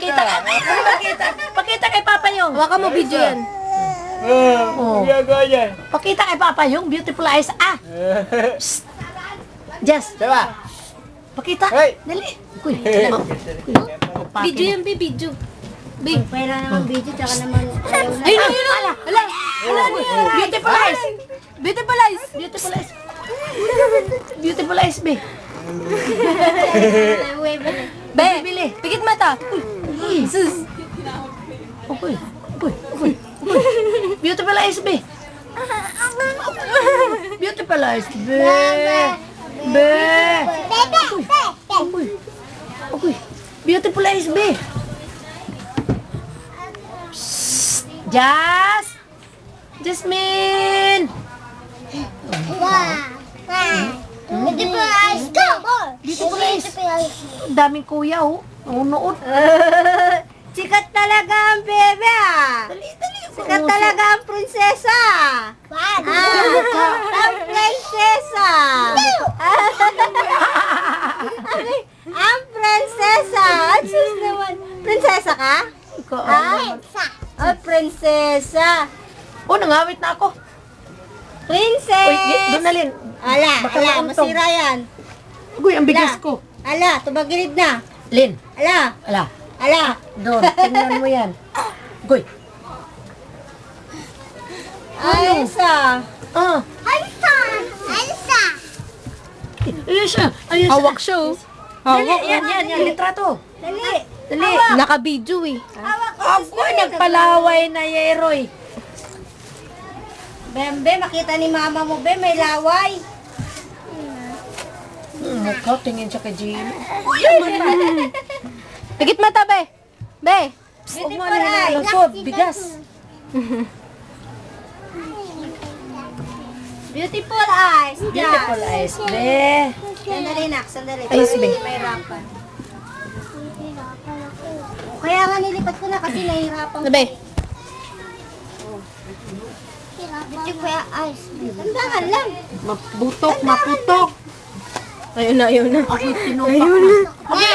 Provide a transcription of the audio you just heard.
Pakita ka. Pakita kay Papa yung. Hawakan mo video yan. Ginagawa yan. Pakita kay Papa yung beautiful eyes. Ah! Jess, Diba? pakita. Hey! Dali. Kuy. Video yan, be, video. Be. Pwera naman video, tsaka naman ayaw na. Ayun, ayun, ala. Ala. Beautiful eyes. Beautiful eyes. Beautiful eyes. Beautiful eyes, be. Be, pikit mata. Sus. Uy. Beautiful eyes, be. Beautiful eyes, be. Be. Uy. Beautiful eyes, be. Jasmine. Beautiful eyes, go! Beautiful eyes. Daming kuya, oh. Unood. Sikat talaga ang bebe ah! Dali. Sikat talaga ang prinsesa! Ang prinsesa! Ang prinsesa! Sus naman! Prinsesa ka? Ikaw, Ang prinsesa! Oh, nangawit na ako. Princess! Uy, doon na Lin. Ala, Baka ala, mauntog. masira yan. Uy, ang bigas Ala. ko. Ala, tumagilid na. Lin, Ala, ala. ala. Doon, tingnan mo yan. Uy. Elsa! Ah. Elsa! Elsa! Ayun siya. Ayun siya. Hawak siya, oh. Dali, yan. Litrato. Dali! Dali. Naka-video, eh. Ako, nagpalaway na yeroy. Bembe, makita ni mama mo, be, may laway. Ikaw, tingin siya kay Jean. Pikit mata, be. Be. Huwag mo na po, bigas. Beautiful eyes. Beautiful eyes, be. Sandali, nak, sandali. Ayos, be. May hirapan. Kaya nga nilipat ko na kasi nahihirapan ko. Be. Beautiful eyes. Tandangan lang. Maputok. Ayun na. Ako'y tinupak.